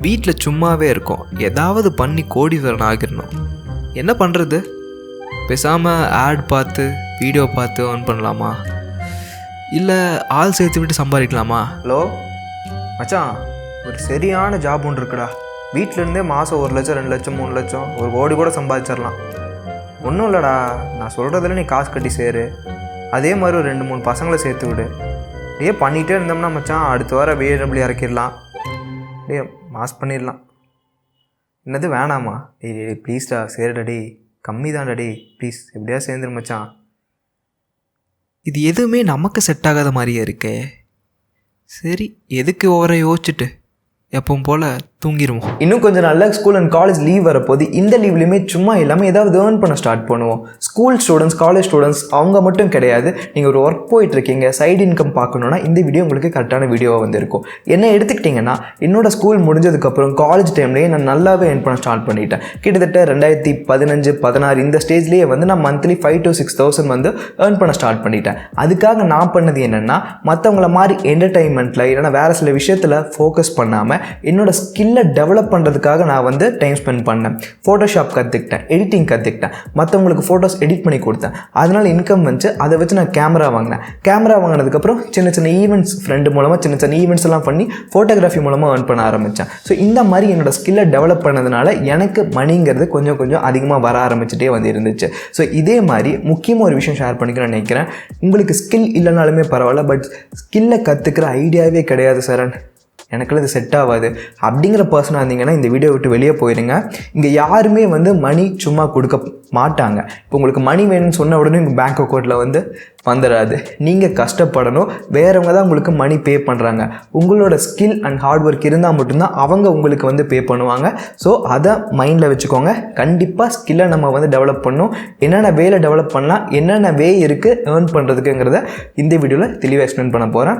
வீட்டில் சும்மாவே இருக்கோம், ஏதாவது பண்ணி கோடீஸ்வரன் ஆகிடணும். என்ன பண்ணுறது? பேசாமல் ஆட் பார்த்து வீடியோ பார்த்து ஏர்ன் பண்ணலாமா, இல்லை ஆள் சேர்த்து விட்டு சம்பாதிக்கலாமா? ஹலோ மச்சான், ஒரு சரியான ஜாப் ஒன்று இருக்குடா. வீட்டிலேருந்தே மாதம் 1 லட்சம் 2 லட்சம் 3 லட்சம் 1 கோடி கூட சம்பாதிச்சிடலாம். ஒன்றும் இல்லைடா, நான் சொல்கிறதுல நீ காசு கட்டி சேரு, அதே மாதிரி ஒரு 2-3 பசங்களை சேர்த்து விடு. டே பண்ணிகிட்டே இருந்தோம்னா மச்சான் அடுத்த வாரம் VW இறக்கிடலாம். டே மாஸ் பண்ணிடலாம். என்னது வேணாமா? டே ப்ளீஸ்டா சேருடா, டே கம்மி தான்டா, டே ப்ளீஸ் எப்படியா சேர்ந்துரு மச்சான். இது எதுவுமே நமக்கு செட் ஆகாத மாதிரியே இருக்கே. சரி, எதுக்கு ஓவரை யோசிச்சுட்டு எப்பவும் போல் தூங்கிடுவோம். இன்னும் கொஞ்சம் நாளில் ஸ்கூல் அண்ட் காலேஜ் லீவ் வரப்போது. இந்த லீவ்லையுமே சும்மா இல்லாமல் ஏதாவது ஏர்ன் பண்ண ஸ்டார்ட் பண்ணுவோம். ஸ்கூல் ஸ்டூடெண்ட்ஸ், காலேஜ் ஸ்டூடெண்ட்ஸ் அவங்க மட்டும் கிடையாது. நீங்கள் ஒரு ஒர்க் போயிட்டுருக்கீங்க, சைடு இன்கம் பார்க்கணுன்னா இந்த வீடியோ உங்களுக்கு கரெக்டான வீடியோவாக வந்திருக்கும். என்ன எடுத்துக்கிட்டிங்கன்னா, என்னோடய ஸ்கூல் முடிஞ்சதுக்கப்புறம் காலேஜ் டைம்லேயே நான் நல்லாவே ஏர்ன் பண்ண ஸ்டார்ட் பண்ணிட்டேன். கிட்டத்தட்ட 2015-16 இந்த ஸ்டேஜ்லேயே நான் மந்த்லி 5,000 to 6,000 ஏர்ன் பண்ண ஸ்டார்ட் பண்ணிட்டேன். அதுக்காக நான் பண்ணது என்னென்னா, மற்றவங்கள மாதிரி என்டர்டைன்மெண்ட்டில் இல்லைனா வேறு சில விஷயத்தில் ஃபோக்கஸ் பண்ணாமல் என்னோட ஸ்கில்லை டெவலப் பண்ணுறதுக்காக நான் டைம் ஸ்பெண்ட் பண்ணேன். ஃபோட்டோஷாப் கற்றுக்கிட்டேன், எடிட்டிங் கற்றுக்கிட்டேன், மற்றவங்களுக்கு ஃபோட்டோஸ் எடிட் பண்ணி கொடுத்தேன். அதனால் இன்கம் வந்துச்சு. அதை வச்சு நான் கேமரா வாங்கினேன். கேமரா வாங்கினதுக்கப்புறம் சின்ன சின்ன ஈவெண்ட்ஸ் ஃப்ரெண்டு மூலமாக சின்ன சின்ன ஈவெண்ட்ஸ் எல்லாம் பண்ணி ஃபோட்டோகிராஃபி மூலமாக ஏர்ன் பண்ண ஆரம்பித்தேன். ஸோ இந்த மாதிரி என்னோட ஸ்கில்லை டெவலப் பண்ணதுனால எனக்கு மணிங்கிறது கொஞ்சம் கொஞ்சம் அதிகமாக வர ஆரம்பிச்சுட்டே இருந்துச்சு. ஸோ இதே மாதிரி முக்கியமாக ஒரு விஷயம் ஷேர் பண்ணிக்கணும்னு நினைக்கிறேன். உங்களுக்கு ஸ்கில் இல்லைனாலுமே பரவாயில்ல, பட் ஸ்கில்லை கற்றுக்கிற ஐடியாவே கிடையாது சரண், எனக்குள்ள இது செட் ஆகாது அப்படிங்கிற பர்சனாக இருந்தீங்கன்னா இந்த வீடியோ விட்டு வெளியே போயிடுங்க. இங்கே யாருமே மணி சும்மா கொடுக்க மாட்டாங்க. இப்போ உங்களுக்கு மணி வேணும்னு சொன்ன உடனே உங்கள் பேங்க் அக்கௌண்ட்டில் வந்துடாது. நீங்கள் கஷ்டப்படணும். வேறவங்க தான் உங்களுக்கு மணி பே பண்ணுறாங்க. உங்களோட ஸ்கில் அண்ட் ஹார்ட் ஒர்க் இருந்தால் மட்டும்தான் அவங்க உங்களுக்கு பே பண்ணுவாங்க. ஸோ அதை மைண்டில் வச்சுக்கோங்க. கண்டிப்பாக ஸ்கில்லை நம்ம டெவலப் பண்ணணும். என்னென்ன வேலை டெவலப் பண்ணலாம், என்னென்ன வே இருக்குது ஏர்ன் பண்ணுறதுக்குங்கிறத இந்த வீடியோவில் தெளிவாக எக்ஸ்பிளைன் பண்ண போகிறேன்.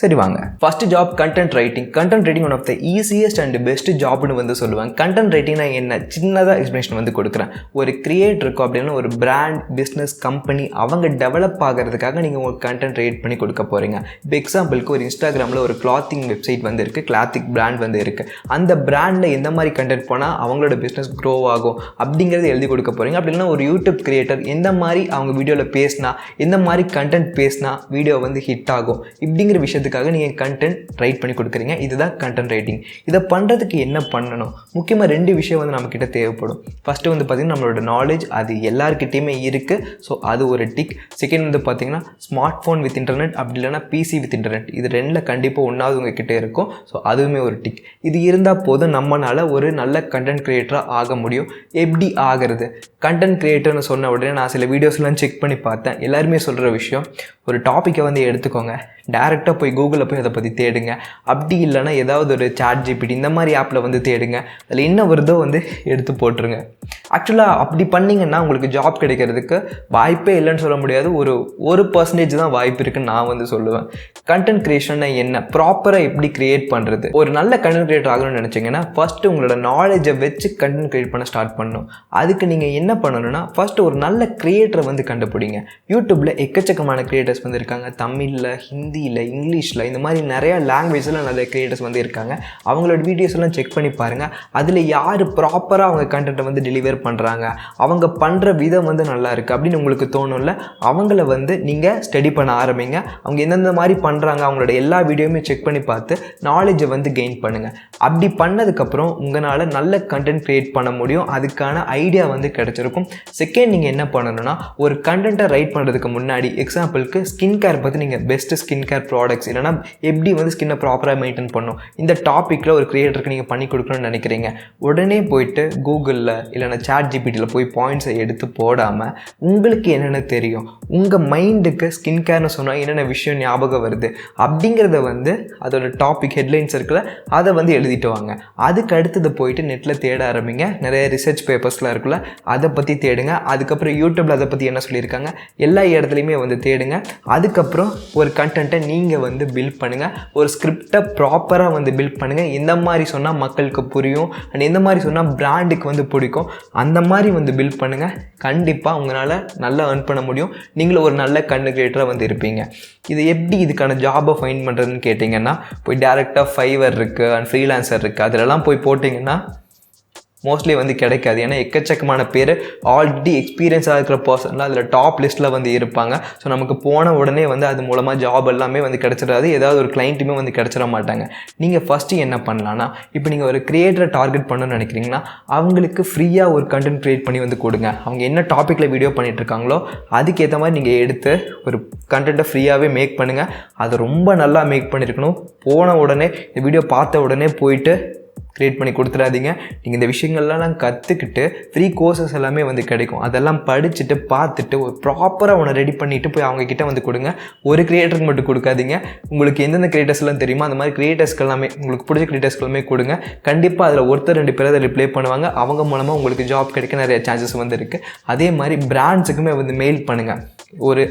சரி வாங்க. First job content writing. Content writing one of the easiest and best ஜாப்னு சொல்லுவாங்க. கண்டென்ட் ரைட்டிங்னா என்ன, சின்னதாக எக்ஸ்பிளேஷன் கொடுக்குறேன். ஒரு கிரியேட் இருக்கும் அப்படின்னா ஒரு பிராண்ட், பிஸ்னஸ், கம்பெனி அவங்க டெவலப் ஆகிறதுக்காக நீங்கள் ஒரு கண்டென்ட் ரைட் பண்ணி கொடுக்க போகிறீங்க. இப்போ எக்ஸாம்பிளுக்கு ஒரு இன்ஸ்டாகிராமில் ஒரு கிளாத்திங் வெப்சைட் இருக்குது, கிளாத்திக் பிராண்ட் இருக்குது. அந்த பிராண்டில் எந்த மாதிரி கண்டென்ட் போனால் அவங்களோட பிஸ்னஸ் க்ரோ ஆகும் அப்படிங்கிறது எழுதி கொடுக்க போகிறீங்க. அப்படி இல்லைன்னா ஒரு யூடியூப் கிரியேட்டர் எந்த மாதிரி அவங்க வீடியோவில் பேசினா, எந்த மாதிரி கண்டென்ட் பேசினா வீடியோ ஹிட் ஆகும் இப்படிங்கிற விஷயத்துக்காக நீங்கள் கண்டென்ட் ரைட் பண்ணி கொடுக்குறீங்க. இதுதான் கண்டென்ட் ரைட்டிங். இதை பண்ணுறதுக்கு என்ன பண்ணணும்? முக்கியமாக 2 விஷயம் நம்மக்கிட்ட தேவைப்படும். ஃபஸ்ட்டு பார்த்திங்கன்னா நம்மளோட நாலேஜ், அது எல்லாருக்கிட்டையுமே இருக்குது. ஸோ அது ஒரு டிக். செகண்ட் பார்த்திங்கன்னா ஸ்மார்ட் ஃபோன் வித் இன்டர்நெட், அப்படி இல்லைனா பிசி வித் இன்டர்நெட். இது 2ல் கண்டிப்பாக ஒன்றாவது உங்ககிட்ட இருக்கும். ஸோ அதுவுமே ஒரு டிக். இது இருந்தால் போதும், நம்மளால் ஒரு நல்ல கண்டென்ட் கிரியேட்டராக ஆக முடியும். எப்படி ஆகிறது? கண்டென்ட் கிரியேட்டர்னு சொன்ன உடனே நான் சில வீடியோஸ்லாம் செக் பண்ணி பார்த்தேன். எல்லாருமே சொல்கிற விஷயம், ஒரு டாப்பிக்கை எடுத்துக்கோங்க, டேரெக்டாக போய் கூகுளில் போய் அதை பற்றி தேடுங்க. அப்படி இல்லைனா ஏதாவது ஒரு ChatGPT இந்த மாதிரி ஆப்பில் தேடுங்க. அதில் என்ன வருதோ எடுத்து போட்டுருங்க. ஆக்சுவலாக அப்படி பண்ணிங்கன்னா உங்களுக்கு ஜாப் கிடைக்கிறதுக்கு வாய்ப்பே இல்லைன்னு சொல்ல முடியாது. ஒரு 1% தான் வாய்ப்பு இருக்குன்னு நான் சொல்லுவேன். கண்டென்ட் கிரியேஷன்னா என்ன, ப்ராப்பராக எப்படி கிரியேட் பண்ணுறது? ஒரு நல்ல கண்டென்ட் கிரியேட்டர் ஆகணும்னு நினச்சிங்கன்னா ஃபஸ்ட்டு உங்களோட நாலேஜை வச்சு கண்டென்ட் கிரியேட் பண்ண ஸ்டார்ட் பண்ணணும். அதுக்கு நீங்கள் என்ன பண்ணணும்னா, ஃபஸ்ட்டு ஒரு நல்ல கிரியேட்டரை கண்டுபிடிங்க. யூடியூப்பில் எக்கச்சக்கமான கிரியேட்டர்ஸ் இருக்காங்க. தமிழில், ஹிந்தியில், இங்கிலீஷில், இந்த மாதிரி நிறையா லாங்குவேஜில் நிறைய கிரியேட்டர்ஸ் இருக்காங்க. அவங்களோட வீடியோஸ் எல்லாம் செக் பண்ணி பாருங்கள். அதில் யார் ப்ராப்பராக அவங்க கண்டென்ட்டை டெலிவர் பண்ணுறாங்க, அவங்க பண்ணுற விதம் நல்லா இருக்குது அப்படின்னு உங்களுக்கு தோணும்ல, அவங்கள நீங்கள் ஸ்டடி பண்ண ஆரம்பிங்க. அவங்க எந்தெந்த மாதிரி பண்ணுறாங்க அவங்களோட எல்லா வீடியோவுமே செக் பண்ணி பார்த்து நாலேஜை கெயின் பண்ணுங்கள். அப்படி பண்ணதுக்கப்புறம் உங்களால் நல்ல கண்டென்ட் க்ரியேட் பண்ண முடியும். அதுக்கான ஐடியா கிடச்சிருக்கும். செகண்ட், நீங்கள் என்ன பண்ணணும்னா, ஒரு கண்டென்ட்டை ரைட் பண்ணுறதுக்கு முன்னாடி எக்ஸாம்பிளுக்கு ஸ்கின் கேர் பற்றி நீங்கள் பெஸ்ட்டு ஸ்கின் கேர் ப்ராடக்ட்ஸ் இல்லைனா எப்படி ஸ்கின்னை ப்ராப்பராக மெயின்டைன் பண்ணணும் இந்த டாப்பிக்கில் ஒரு கிரியேட்டருக்கு நீங்கள் பண்ணி கொடுக்கணும்னு நினைக்கிறீங்க. உடனே போயிட்டு கூகுளில் இல்லைனா ChatGPTயில் போய் பாயிண்ட்ஸை எடுத்து போடாமல் உங்களுக்கு என்னென்ன தெரியும், உங்கள் மைண்டுக்கு ஸ்கின் கேர்னு சொன்னால் என்னென்ன விஷயம் ஞாபகம் வருது அப்படிங்கிறத அதோட டாபிக் ஹெட்லைன்ஸ் இருக்குல்ல, அதை எழுதிட்டு வாங்க. அதுக்கு அடுத்தது போயிட்டு நெட்டில் தேட ஆரம்பிங்க. நிறைய ரிசர்ச் பேப்பர்ஸ்லாம் இருக்குல்ல, அதை பற்றி தேடுங்க. அதுக்கப்புறம் யூடியூப்பில் அதை பற்றி என்ன சொல்லியிருக்காங்க எல்லா இடத்துலையுமே தேடுங்க. அதுக்கப்புறம் ஒரு கண்டென்ட்டை நீங்கள் வந்து பில்ட் பண்ணுங்கள். ஒரு ஸ்கிரிப்டை ப்ராப்பராக வந்து பில்ட் பண்ணுங்கள். எந்த மாதிரி சொன்னால் மக்களுக்கு புரியும் அண்ட் எந்த மாதிரி சொன்னால் பிராண்டுக்கு வந்து பிடிக்கும் அந்த மாதிரி வந்து பில்ட் பண்ணுங்கள். கண்டிப்பாக உங்களால் நல்லா ஏர்ன் பண்ண முடியும். நீங்களும் ஒரு நல்ல கண்டென்ட் கிரியேட்டராக வந்து இருப்பீங்க. இது எப்படி இதுக்கான ஜாபை ஃபைண்ட் பண்ணுறதுன்னு கேட்டிங்கன்னா, போய் டேரெக்டாக ஃபைவர் இருக்குது அண்ட் ஃப்ரீலான்சர் இருக்குது, அதிலலாம் போய் போட்டிங்கன்னா மோஸ்ட்லி வந்து கிடைக்காது. ஏன்னா எக்கச்சக்கமான பேர் ஆல்ரெடி எக்ஸ்பீரியன்ஸாக இருக்கிற பர்சன்லாம் அதில் டாப் லிஸ்ட்டில் வந்து இருப்பாங்க. ஸோ நமக்கு போன உடனே வந்து அது மூலமாக ஜாப் எல்லாமே வந்து கிடச்சிடாது. ஏதாவது ஒரு கிளைண்ட்டுமே வந்து கிடச்சிட மாட்டாங்க. நீங்கள் ஃபஸ்ட்டு என்ன பண்ணலான்னா, இப்போ நீங்கள் ஒரு கிரியேட்டரை டார்கெட் பண்ணணும்னு நினைக்கிறீங்கன்னா அவங்களுக்கு ஃப்ரீயாக ஒரு கண்டென்ட் க்ரியேட் பண்ணி வந்து கொடுங்க. அவங்க என்ன டாப்பிக்கில் வீடியோ பண்ணிகிட்ருக்காங்களோ அதுக்கேற்ற மாதிரி நீங்கள் எடுத்து ஒரு கண்டென்ட்டை ஃப்ரீயாகவே மேக் பண்ணுங்கள். அதை ரொம்ப நல்லா மேக் பண்ணியிருக்கணும். போன உடனே இந்த வீடியோ பார்த்த உடனே போயிட்டு க்ரியேட் பண்ணி கொடுத்துடாதீங்க. நீங்கள் இந்த விஷயங்கள்லாம் கற்றுக்கிட்டு ஃப்ரீ கோர்சஸ் எல்லாமே வந்து கிடைக்கும். அதெல்லாம் படிச்சுட்டு பார்த்துட்டு ஒரு ப்ராப்பராக ஒன்று ரெடி பண்ணிவிட்டு போய் அவங்கக்கிட்ட வந்து கொடுங்க. ஒரு கிரியேட்டருக்கு மட்டும் கொடுக்காதீங்க. உங்களுக்கு எந்தெந்த கிரியேட்டர்ஸ்லாம் தெரியுமோ அந்த மாதிரி கிரியேட்டர்ஸ்க்கு எல்லாமே, உங்களுக்கு பிடிச்ச கிரியேட்டர்ஸ்க்கு எல்லாமே கொடுங்க. கண்டிப்பாக அதில் ஒருத்தர் 2 பேர் அதை ரிப்ளை பண்ணுவாங்க. அவங்க மூலமாக உங்களுக்கு ஜாப் கிடைக்க நிறைய சான்சஸ் வந்து இருக்குது. அதே மாதிரி பிராண்ட்ஸுக்குமே வந்து மெயில் பண்ணுங்கள்.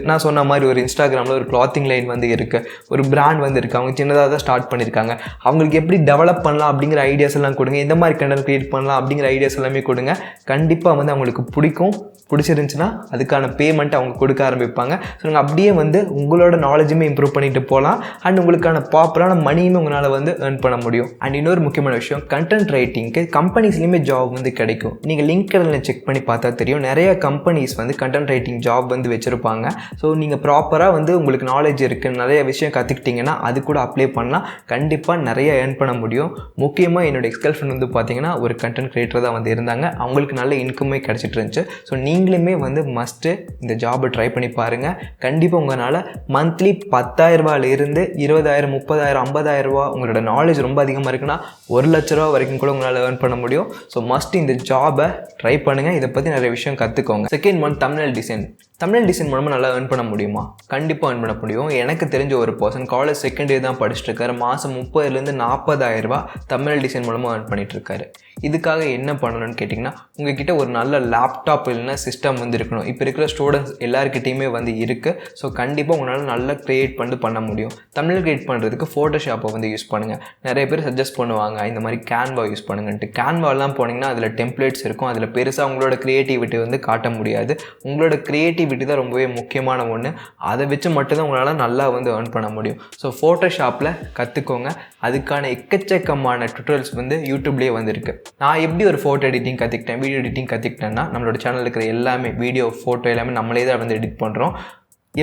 நான் சொன்ன மாதிரி ஒரு இன்ஸ்டாகிராமில் ஒரு கிளாத்திங் லைன் வந்து இருக்குது, ஒரு பிராண்ட் வந்து இருக்குது. அவங்க சின்னதாக தான் ஸ்டார்ட் பண்ணியிருக்காங்க. அவங்களுக்கு எப்படி டெவலப் பண்ணலாம் அப்படிங்கிற ஐடியாஸ் எல்லாம் கொடுங்க. எந்த மாதிரி கண்டென்ட் கிரியேட் பண்ணலாம் அப்படிங்கிற ஐடியாஸ் எல்லாமே கொடுங்க. கண்டிப்பாக வந்து அவங்களுக்கு பிடிச்சிருந்துச்சுன்னா அதுக்கான பேமெண்ட் அவங்க கொடுக்க ஆரம்பிப்பாங்க. ஸோ நீங்கள் அப்படியே வந்து உங்களோட நாலேஜுமே இம்ப்ரூவ் பண்ணிட்டு போகலாம். அண்ட் உங்களுக்கான ப்ராப்பரான மணியுமே உங்களால் வந்து ஏர்ன் பண்ண முடியும். அண்ட் இன்னொரு முக்கியமான விஷயம், கண்டென்ட் ரைட்டிங்க்கு கம்பெனிஸ்லேயுமே ஜாப் வந்து கிடைக்கும். நீங்கள் லிங்க்டின்ல செக் பண்ணி பார்த்தா தெரியும், நிறைய கம்பெனிஸ் வந்து கண்டென்ட் ரைட்டிங் ஜாப் வந்து வச்சுருப்பாங்க. ஸோ நீங்கள் ப்ராப்பராக வந்து உங்களுக்கு நாலேஜ் இருக்குது, நிறைய விஷயம் கற்றுக்கிட்டிங்கன்னா அது கூட அப்ளை பண்ணலாம். கண்டிப்பாக நிறைய ஏர்ன் பண்ண முடியும். முக்கியமாக என்னோட எக்ஸ் ஃப்ரெண்ட் வந்து பார்த்தீங்கன்னா ஒரு கண்டென்ட் கிரியேட்டர் தான் வந்து இருந்தாங்க. அவங்களுக்கு நல்ல இன்கமே கிடச்சிட்டு இருந்துச்சு. ஸோ நீங்களுமே வந்து மஸ்ட்டு இந்த ஜாபை ட்ரை பண்ணி பாருங்கள். கண்டிப்பாக உங்களால் மந்த்லி 10,000 ரூபாயிலிருந்து 20,000, 30,000, 50,000 ரூபா, உங்களோட நாலேஜ் ரொம்ப அதிகமாக இருக்குன்னா 1,00,000 ரூபா வரைக்கும் கூட உங்களால் ஏர்ன் பண்ண முடியும். ஸோ மஸ்ட் இந்த ஜாபை ட்ரை பண்ணுங்கள். இதை பற்றி நிறைய விஷயம் கற்றுக்கோங்க. Second one, thumbnail design. Thumbnail design மூலமாக நல்லா ஏர்ன் பண்ண முடியுமா? கண்டிப்பாக ஏர்ன் பண்ண முடியும். எனக்கு தெரிஞ்ச ஒரு பர்சன் காலேஜ் செகண்ட் இயர் தான் படிச்சுட்டு இருக்காரு. மாதம் 30,000 to 40,000 ரூபா தம்ப்நெயில் டிசைன் மூலமாக ஏர்ன் பண்ணிட்டு இருக்காரு. இதுக்காக என்ன பண்ணணும்னு கேட்டிங்கன்னா, உங்ககிட்ட ஒரு நல்ல லேப்டாப் இல்லைன்னா சிஸ்டம் வந்து இருக்கணும். இப்போ இருக்கிற ஸ்டூடெண்ட்ஸ் எல்லாருக்கிட்டையுமே வந்து இருக்குது. ஸோ கண்டிப்பாக உங்களால் நல்லா க்ரியேட் பண்ண முடியும். தம்ப்நெயில் க்ரியேட் பண்ணுறதுக்கு ஃபோட்டோஷாப்பை வந்து யூஸ் பண்ணுங்கள். நிறைய பேர் சஜஸ்ட் பண்ணுவாங்க இந்த மாதிரி கேன்வா யூஸ் பண்ணுங்கன்ட்டு. கேன்வாலாம் போனீங்கன்னா அதில் டெம்ப்ளேட்ஸ் இருக்கும். அதில் பெருசாக உங்களோட க்ரியேட்டிவிட்டி வந்து காட்ட முடியாது. உங்களோட க்ரியேட்டிவிட்டி தான் ரொம்பவே முக்கியமான ஒன்று. அதை வச்சு மட்டும்தான் உங்களால் நல்லா வந்து ஏர்ன் பண்ண முடியும். ஸோ ஃபோட்டோஷாப்பில் கற்றுக்கோங்க. அதுக்கான எக்கச்சக்கமான டுட்டோரியல்ஸ் வந்து யூடியூப்லேயே வந்துருக்கு. நான் எப்படி ஒரு ஃபோட்டோ எடிட்டிங் கற்றுக்கிட்டேன், வீடியோ எடிட்டிங் கற்றுக்கிட்டேன்னா, நம்மளோட சேனலில் இருக்கிற எல்லாமே வீடியோ, ஃபோட்டோ எல்லாமே நம்மளே தான் வந்து எடிட் பண்ணுறோம்.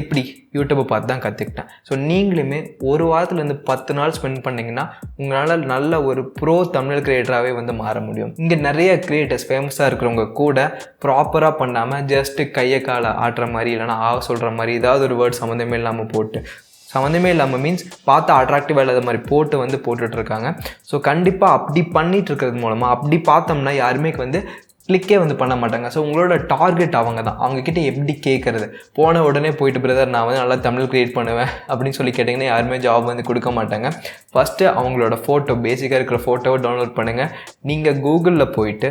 எப்படி யூடியூப்பை பார்த்து தான் கற்றுக்கிட்டேன். ஸோ நீங்களுமே ஒரு வாரத்துலேருந்து 10 நாள் ஸ்பெண்ட் பண்ணிங்கன்னா உங்களால் நல்ல ஒரு ப்ரோ தம்ப்நெயில் கிரியேட்டராகவே வந்து மாற முடியும். இங்கே நிறைய கிரியேட்டர்ஸ் ஃபேமஸாக இருக்கிறவங்க கூட ப்ராப்பராக பண்ணாமல் ஜஸ்ட்டு கையை காலை ஆட்டுற மாதிரி, இல்லைனா சொல்கிற மாதிரி ஏதாவது ஒரு வேர்ட் சம்மந்தமே இல்லாமல் மீன்ஸ் பார்த்து அட்ராக்டிவாக இல்லாத மாதிரி போட்டுட்ருக்காங்க. ஸோ கண்டிப்பாக அப்படி பண்ணிகிட்டு இருக்கிறது மூலமாக அப்படி பார்த்தோம்னா யாருமே வந்து கிளிக்கே வந்து பண்ண மாட்டாங்க. ஸோ உங்களோட டார்கெட் அவங்க தான். அவங்கக்கிட்ட எப்படி கேட்குறது? போன உடனே போயிட்டு பிரதர் நான் வந்து நல்லா தமிழ் க்ரியேட் பண்ணுவேன் அப்படின்னு சொல்லி கேட்டிங்கன்னா யாருமே ஜாப் வந்து கொடுக்க மாட்டாங்க. ஃபஸ்ட்டு அவங்களோட ஃபோட்டோ, பேசிக்காக இருக்கிற ஃபோட்டோவை டவுன்லோட் பண்ணுங்கள். நீங்கள் கூகுளில் போயிட்டு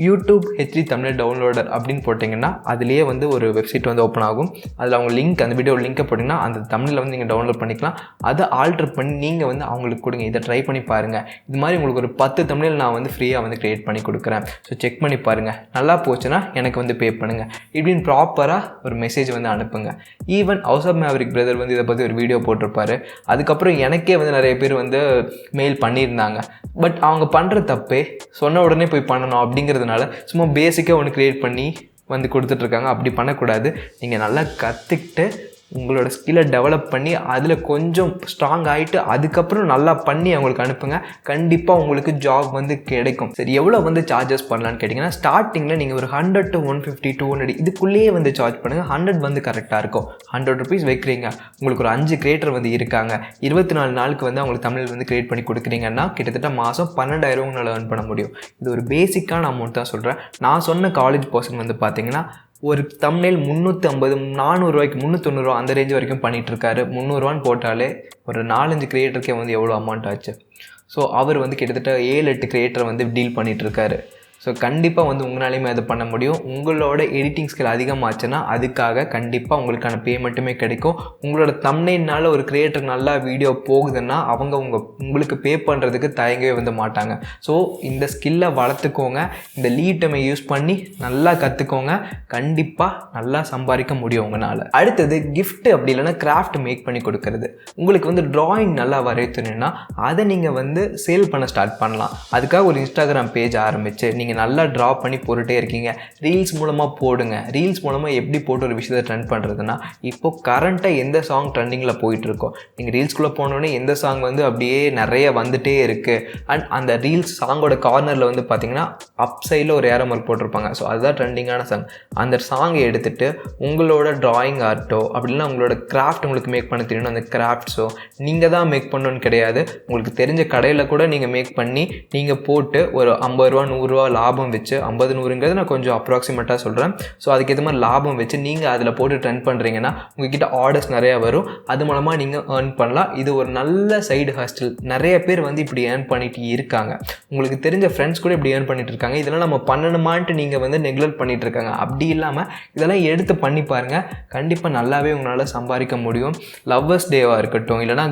யூடியூப் HD தமிழ் டவுன்லோடர் அப்படின்னு போட்டிங்கன்னா அதுலேயே வந்து ஒரு வெப்சைட் வந்து ஓப்பன் ஆகும். அதில் அவங்க அந்த வீடியோ லிங்க்கை போட்டிங்கன்னா அந்த தமிழில் வந்து நீங்கள் டவுன்லோட் பண்ணிக்கலாம். அதை ஆல்ட்ரு பண்ணி நீங்கள் வந்து அவங்களுக்கு கொடுங்க. இதை ட்ரை பண்ணி பாருங்கள். இது மாதிரி உங்களுக்கு ஒரு 10 தமிழில் நான் வந்து ஃப்ரீயாக வந்து க்ரியேட் பண்ணி கொடுக்குறேன். ஸோ செக் பண்ணி பாருங்கள். நல்லா போச்சுன்னா எனக்கு வந்து பே பண்ணுங்கள் இப்படின்னு ப்ராப்பராக ஒரு மெசேஜ் வந்து அனுப்புங்க. Even house of maverick brother வந்து இதை பற்றி ஒரு வீடியோ போட்டிருப்பாரு. அதுக்கப்புறம் எனக்கே வந்து நிறைய பேர் வந்து மெயில் பண்ணியிருந்தாங்க. பட் அவங்க பண்ணுற தப்பே சொன்ன உடனே போய் பண்ணணும் அப்படிங்கிறதுனால சும்மா பேசிக்காக ஒன்று க்ரியேட் பண்ணி வந்து கொடுத்துட்ருக்காங்க. அப்படி பண்ணக்கூடாது. நீங்கள் நல்லா கற்றுக்கிட்டு உங்களோட ஸ்கில்லை டெவலப் பண்ணி அதில் கொஞ்சம் ஸ்ட்ராங் ஆகிட்டு அதுக்கப்புறம் நல்லா பண்ணி அவங்களுக்கு அனுப்புங்க. கண்டிப்பாக உங்களுக்கு ஜாப் வந்து கிடைக்கும். சரி, எவ்வளோ வந்து சார்ஜஸ் பண்ணலான்னு கேட்டிங்கன்னா, ஸ்டார்டிங்கில் நீங்கள் ஒரு 100 to 150, 200 இதுக்குள்ளேயே வந்து சார்ஜ் பண்ணுங்கள். 100 வந்து கரெக்டாக இருக்கும். 100 rupees வைக்கிறீங்க, உங்களுக்கு ஒரு 5 கிரியேட்டர் வந்து இருக்காங்க, 24 நாளுக்கு வந்து அவங்களுக்கு தமிழ் வந்து க்ரியேட் பண்ணி கொடுக்குறீங்கன்னா கிட்டத்தட்ட மாதம் 12,000 உங்களால் ஏர்ன் பண்ண முடியும். இது ஒரு பேசிக்கான அமௌண்ட் தான் சொல்கிறேன். நான் சொன்ன காலேஜ் பர்சன் வந்து பார்த்தீங்கன்னா ஒரு தம்ப்நெயில் 350, 400 ரூபாய்க்கு, 390 ரூபா அந்த ரேஞ்ச் வரைக்கும் பண்ணிகிட்ருக்காரு. 300 ரூபான்னு போட்டாலே ஒரு 4-5 கிரியேட்டருக்கே வந்து எவ்வளோ அமௌண்ட் ஆச்சு. ஸோ அவர் வந்து கிட்டத்தட்ட 7-8 கிரியேட்டரை வந்து டீல் பண்ணிகிட்ருக்காரு. ஸோ கண்டிப்பாக வந்து உங்களாலையுமே அதை பண்ண முடியும். உங்களோட எடிட்டிங் ஸ்கில் அதிகமாச்சுன்னா அதுக்காக கண்டிப்பாக உங்களுக்கான பேமெண்ட்டுமே கிடைக்கும். உங்களோட தம்ப்நெயில்னால ஒரு கிரியேட்டர் நல்லா வீடியோ போகுதுன்னா அவங்க உங்களுக்கு பே பண்ணுறதுக்கு தயங்கவே வந்து மாட்டாங்க. ஸோ இந்த ஸ்கில்லை வளர்த்துக்கோங்க. இந்த லீவ் டைமை யூஸ் பண்ணி நல்லா கற்றுக்கோங்க. கண்டிப்பாக நல்லா சம்பாதிக்க முடியும் உங்களால். அடுத்தது கிஃப்ட் அப்படி இல்லைன்னா கிராஃப்ட் மேக் பண்ணி கொடுக்கறது. உங்களுக்கு வந்து ட்ராயிங் நல்லா வரையணுன்னா அதை நீங்கள் வந்து சேல் பண்ண ஸ்டார்ட் பண்ணலாம். அதுக்காக ஒரு இன்ஸ்டாகிராம் பேஜ் ஆரம்பித்து நீங்கள் நல்லா ட்ரா பண்ணி போட்டுகிட்டே இருக்கீங்க. ரீல்ஸ் மூலமாக போடுங்க. ரீல்ஸ் மூலமாக எப்படி போட்டு ஒரு விஷயத்தை ட்ரெண்ட் பண்ணுறதுன்னா, இப்போது கரண்ட்டாக எந்த சாங் ட்ரெண்டிங்கில் போயிட்டுருக்கோ நீங்கள் ரீல்ஸ்குள்ளே போனோடனே எந்த சாங் வந்து அப்படியே நிறைய வந்துகிட்டே இருக்குது. அண்ட் அந்த ரீல்ஸ் சாங்கோட கார்னரில் வந்து பார்த்திங்கன்னா அப் சைடில் ஒரு ஏரோ மார்க் போட்டிருப்பாங்க. ஸோ அதுதான் ட்ரெண்டிங்கான சாங். அந்த சாங்கை எடுத்துகிட்டு உங்களோட ட்ராயிங் ஆர்ட்டோ அப்படின்னா உங்களோட கிராஃப்ட் உங்களுக்கு மேக் பண்ண தெரியணும். அந்த கிராஃப்ட்ஸோ நீங்கள் தான் மேக் பண்ணணும்னு கிடையாது. உங்களுக்கு தெரிஞ்ச கடையில் கூட நீங்கள் மேக் பண்ணி நீங்கள் போட்டு ஒரு 50 ரூபா 100 ரூபா லாபம் வச்சு, 50 100ங்கிறது நான் கொஞ்சம் அப்ராக்சிமேட்டாக சொல்கிறேன். ஸோ அதுக்கேற்ற மாதிரி லாபம் வச்சு நீங்கள் அதில் போட்டு ட்ரெண்ட் பண்ணுறீங்கன்னா உங்ககிட்ட ஆர்டர்ஸ் நிறையா வரும். அது மூலமாக நீங்கள் ஏர்ன் பண்ணலாம். இது ஒரு நல்ல சைடு ஹஸ்டில். நிறைய பேர் வந்து இப்படி ஏர்ன் பண்ணிட்டு இருக்காங்க. உங்களுக்கு தெரிஞ்ச ஃப்ரெண்ட்ஸ் கூட இப்படி ஏர்ன் பண்ணிட்டு இருக்காங்க. இதெல்லாம் நம்ம பண்ணணுமான்ட்டு நீங்கள் வந்து நெக்லெக்ட் பண்ணிட்டு இருக்காங்க. அப்படி இல்லாமல் இதெல்லாம் எடுத்து பண்ணி பாருங்கள். கண்டிப்பாக நல்லாவே உங்களால் சம்பாதிக்க முடியும். லவ்வர்ஸ் டேவாக இருக்கட்டும், இல்லைனா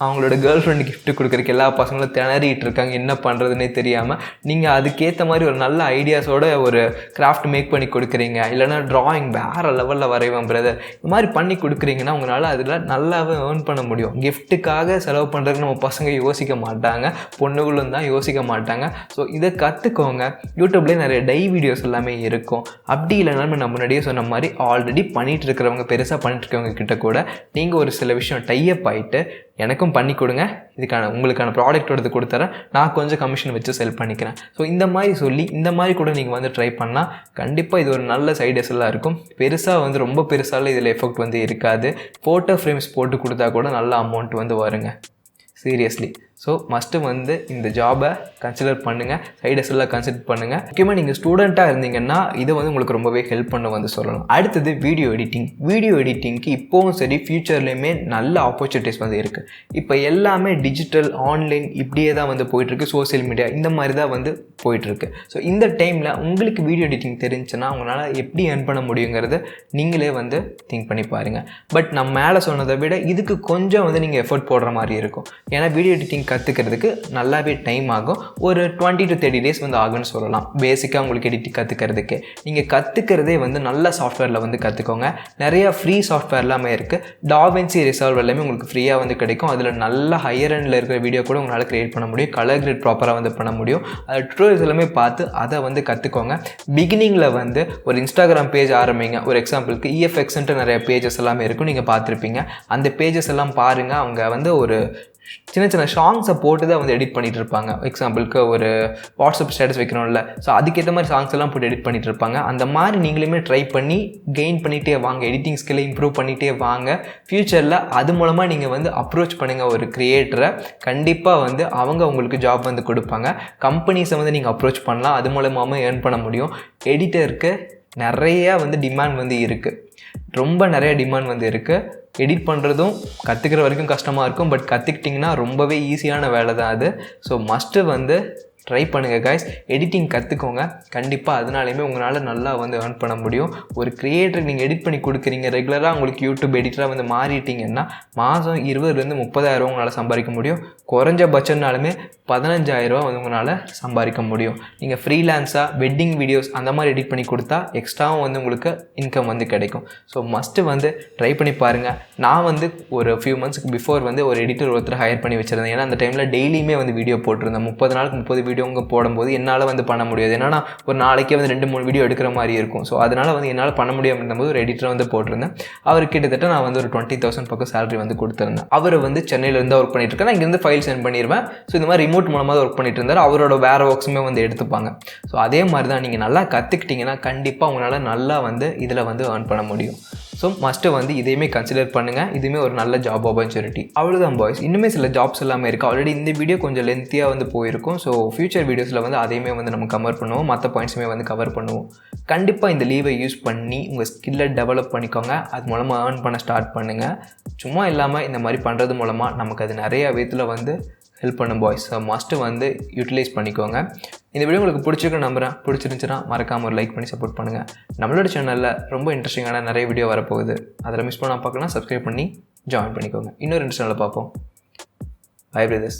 அவங்களோட கேர்ள் ஃப்ரெண்டு கிஃப்ட் கொடுக்குறக்கு எல்லா பசங்களும் திணறிட்டு இருக்காங்க, என்ன பண்ணுறதுனே தெரியாமல். நீங்கள் அதுக்கேற்ற மாதிரி ஒரு நல்ல ஐடியாஸோட ஒரு கிராஃப்ட் மேக் பண்ணி கொடுக்குறீங்க, இல்லைனா ட்ராயிங் வேறு லெவலில் வரைவேன் பிரதர், இது மாதிரி பண்ணி கொடுக்குறீங்கன்னா உங்களால் அதில் நல்லாவே ஏர்ன் பண்ண முடியும். கிஃப்ட்டுக்காக செலவு பண்ணுறதுக்கு நம்ம பசங்க யோசிக்க மாட்டாங்க, பொண்ணுகளும் தான் யோசிக்க மாட்டாங்க. ஸோ இதை கற்றுக்கோங்க. யூடியூப்லேயே நிறைய வீடியோஸ் எல்லாமே இருக்கும். அப்படி இல்லைனாலும் நான் முன்னாடியே சொன்ன மாதிரி ஆல்ரெடி பண்ணிகிட்டு இருக்கிறவங்க, பெருசாக பண்ணிட்டு இருக்கவங்க கிட்ட கூட நீங்கள் ஒரு சில விஷயம் டைப் ஆகிட்டு எனக்கும் பண்ணி கொடுங்க, உங்களுக்கான ப்ராடக்ட் எடுத்து கொடுத்துறேன், நான் கொஞ்சம் கமிஷன் வச்சு செல் பண்ணிக்கிறேன். ஸோ இந்த மாதிரி சொல்லி இந்த மாதிரி கூட நீங்கள் வந்து ட்ரை பண்ணால் கண்டிப்பாக இது ஒரு நல்ல சைடு எல்லாம் இருக்கும். பெருசாக வந்து ரொம்ப பெருசால இதில் எஃபெக்ட் வந்து இருக்காது. ஃபோட்டோ ஃப்ரேம்ஸ் போட்டு கொடுத்தா கூட நல்ல அமௌண்ட் வந்து வருங்க, சீரியஸ்லி. ஸோ மஸ்ட்டு வந்து இந்த ஜாபை கன்சிடர் பண்ணுங்கள், சைடு எல்லாம் கன்சிடர் பண்ணுங்கள். முக்கியமாக நீங்கள் ஸ்டூடெண்ட்டாக இருந்தீங்கன்னா இது வந்து உங்களுக்கு ரொம்பவே ஹெல்ப் பண்ண வந்து சொல்லலாம். அடுத்தது வீடியோ எடிட்டிங். வீடியோ எடிட்டிங்க்கு இப்போவும் சரி ஃப்யூச்சர்லேயுமே நல்ல ஆப்பர்ச்சுனிட்டிஸ் வந்து இருக்குது. இப்போ எல்லாமே டிஜிட்டல் ஆன்லைன் இப்படியே தான் வந்து போயிட்டுருக்கு. சோசியல் மீடியா இந்த மாதிரி தான் வந்து போயிட்டுருக்கு. ஸோ இந்த டைமில் உங்களுக்கு வீடியோ எடிட்டிங் தெரிஞ்சுன்னா உங்களால் எப்படி ஏர்ன் பண்ண முடியுங்கிறத நீங்களே வந்து திங்க் பண்ணி பாருங்கள். பட் நான் மேலே சொன்னதை விட இதுக்கு கொஞ்சம் வந்து நீங்கள் எஃபர்ட் போடுற மாதிரி இருக்கும். ஏன்னா வீடியோ எடிட்டிங் கற்றுக்கிறதுக்கு நல்லாவே டைம் ஆகும். ஒரு 20 to 30 days வந்து ஆகும்னு சொல்லலாம். பேசிக்காக உங்களுக்கு எடிட்டிங் கற்றுக்கிறதுக்கு நீங்கள் கற்றுக்கிறதே வந்து நல்ல சாஃப்ட்வேரில் வந்து கற்றுக்கோங்க. நிறையா ஃப்ரீ சாஃப்ட்வேர் எல்லாமே இருக்குது. டாவின்சி ரிசால்வ் எல்லாமே உங்களுக்கு ஃப்ரீயாக வந்து கிடைக்கும். அதில் நல்ல ஹையர் எண்டில் இருக்கிற வீடியோ கூட உங்களால் க்ரியேட் பண்ண முடியும். கலர் கிரேட் ப்ராப்பராக வந்து பண்ண முடியும். அது டுட்டோரியல்ஸ் எல்லாமே பார்த்து அதை வந்து கற்றுக்கோங்க. பிகினிங்கில் வந்து ஒரு இன்ஸ்டாகிராம் பேஜ் ஆரம்பிங்க. ஒரு எக்ஸாம்பிளுக்கு EFXன்ட்டு நிறைய பேஜஸ் எல்லாமே இருக்கும், நீங்கள் பார்த்துருப்பீங்க. அந்த பேஜஸ் எல்லாம் பாருங்கள். அவங்க வந்து ஒரு சின்ன சின்ன சாங்ஸை போட்டு தான் வந்து எடிட் பண்ணிகிட்டு இருப்பாங்க. எக்ஸாம்பிளுக்கு ஒரு வாட்ஸ்அப் ஸ்டேட்டஸ் வைக்கணும்ல, ஸோ அதுக்கேற்ற மாதிரி சாங்ஸ் எல்லாம் போட்டு எடிட் பண்ணிகிட்டு இருப்பாங்க. அந்த மாதிரி நீங்களுமே ட்ரை பண்ணி கெயின் பண்ணிகிட்டே வாங்க. எடிட்டிங் ஸ்கில்லை இம்ப்ரூவ் பண்ணிகிட்டே வாங்க. ஃப்யூச்சரில் அது மூலமாக நீங்கள் வந்து அப்ரோச் பண்ணுங்கள் ஒரு க்ரியேட்டரை. கண்டிப்பாக வந்து அவங்க உங்களுக்கு ஜாப் வந்து கொடுப்பாங்க. கம்பெனிஸை வந்து நீங்கள் அப்ரோச் பண்ணலாம். அது மூலமாக ஏர்ன் பண்ண முடியும். எடிட்டருக்கு நிறையா வந்து டிமாண்ட் வந்து இருக்குது, ரொம்ப நிறைய டிமாண்ட் வந்து இருக்குது. எடிட் பண்ணுறதும் கற்றுக்கிற வரைக்கும் கஷ்டமாக இருக்கும். பட் கற்றுக்கிட்டிங்கன்னா ரொம்பவே ஈஸியான வேலை தான் அது. ஸோ மஸ்ட்டு வந்து ட்ரை பண்ணுங்கள் கைஸ். எடிட்டிங் கற்றுக்கோங்க. கண்டிப்பாக அதனாலையுமே உங்களால் நல்லா வந்து ஏர்ன் பண்ண முடியும். ஒரு கிரியேட்டருக்கு நீங்கள் எடிட் பண்ணி கொடுக்குறீங்க, ரெகுலராக உங்களுக்கு யூடியூப் எடிட்டராக வந்து மாறிட்டீங்கன்னா மாதம் 20,000 30,000 உங்களால் சம்பாதிக்க முடியும். குறைஞ்சபட்சம்னாலுமே 15,000 வந்து உங்களால் சம்பாதிக்க முடியும். நீங்கள் ஃப்ரீலான்ஸாக வெட்டிங் வீடியோஸ் அந்த மாதிரி எடிட் பண்ணி கொடுத்தா எக்ஸ்ட்ராவும் வந்து உங்களுக்கு இன்கம் வந்து கிடைக்கும். ஸோ மஸ்ட்டு வந்து ட்ரை பண்ணி பாருங்கள். நான் வந்து ஒரு ஃபியூ மந்த்ஸ்க்கு பிஃபோர் வந்து ஒரு எடிட்டர் ஒருத்தர் ஹையர் பண்ணி வச்சுருந்தேன். ஏன்னா அந்த டைமில் டெய்லியுமே வந்து வீடியோ போட்டிருந்தேன். 30 நாளுக்கு 30 வீடியோங்க போடும்போது என்னால் வந்து பண்ண முடியாது. ஏன்னா ஒரு நாளைக்கே வந்து 2-3 வீடியோ எடுக்கிற மாதிரி இருக்கும். ஸோ அதனால் வந்து என்னால் பண்ண முடியாமல் இருந்தபோது ஒரு எடிட்டரை வந்து போட்டிருந்தேன். அவர் கிட்டத்தட்ட நான் வந்து ஒரு 20,000 பக்கம் சேலரி வந்து கொடுத்துருந்தேன். அவர் வந்து சென்னையிலேருந்து ஒர்க் பண்ணிட்டு இருக்கேன். நான் இங்கேருந்து ஃபைல் சென்ட் பண்ணிடுவேன். ஸோ இந்த மாதிரி ரிமோட் மூலமாக ஒர்க் பண்ணிட்டு இருந்தார். அவரோட வேறு ஒர்க்ஸுமே வந்து எடுத்துப்பாங்க. ஸோ அதே மாதிரி தான் நீங்கள் நல்லா கற்றுக்கிட்டிங்கன்னா கண்டிப்பாக உங்களால் நல்லா வந்து இதில் வந்து ஏர்ன் பண்ண முடியும். ஸோ மஸ்ட்டு வந்து இதையுமே கன்சிடர் பண்ணுங்கள். இதுவுமே ஒரு நல்ல ஜாப் ஆப்பர்ச்சுனிட்டி. அவ்வளோதான் பாய்ஸ். இன்னுமே சில ஜாப்ஸ் எல்லாமே இருக்குது. ஆல்ரெடி இந்த வீடியோ கொஞ்சம் லென்த்தியாக வந்து போயிருக்கும். ஸோ ஃபியூச்சர் வீடியோஸில் வந்து அதையுமே வந்து நம்ம கவர் பண்ணுவோம். மற்ற பாயிண்ட்ஸுமே வந்து கவர் பண்ணுவோம். கண்டிப்பாக இந்த லீவை யூஸ் பண்ணி உங்கள் ஸ்கில்லை டெவலப் பண்ணிக்கோங்க. அது மூலமாக ஏர்ன் பண்ண ஸ்டார்ட் பண்ணுங்கள். சும்மா இல்லாமல் இந்த மாதிரி பண்ணுறது மூலமாக நமக்கு அது நிறைய விதத்தில் வந்து ஹெல்ப் பண்ணும் பாய்ஸ். ஸோ மஸ்ட்டு வந்து யூட்டிலைஸ் பண்ணிக்கோங்க. இந்த வீடியோ உங்களுக்கு பிடிச்சிருக்குன்னு நம்புகிறேன். பிடிச்சிருந்துச்சுன்னா மறக்காமல் ஒரு லைக் பண்ணி சப்போர்ட் பண்ணுங்கள். நம்மளோட சேனலில் ரொம்ப இன்ட்ரெஸ்டிங்கான நிறைய வீடியோ வரப்போகுது. அதில் மிஸ் பண்ணால் பார்க்கலாம், சப்ஸ்கிரைப் பண்ணி ஜாயின் பண்ணிக்கோங்க. இன்னொரு இன்ட்ரெஸ்டிங்கில் பார்ப்போம். Bye brothers.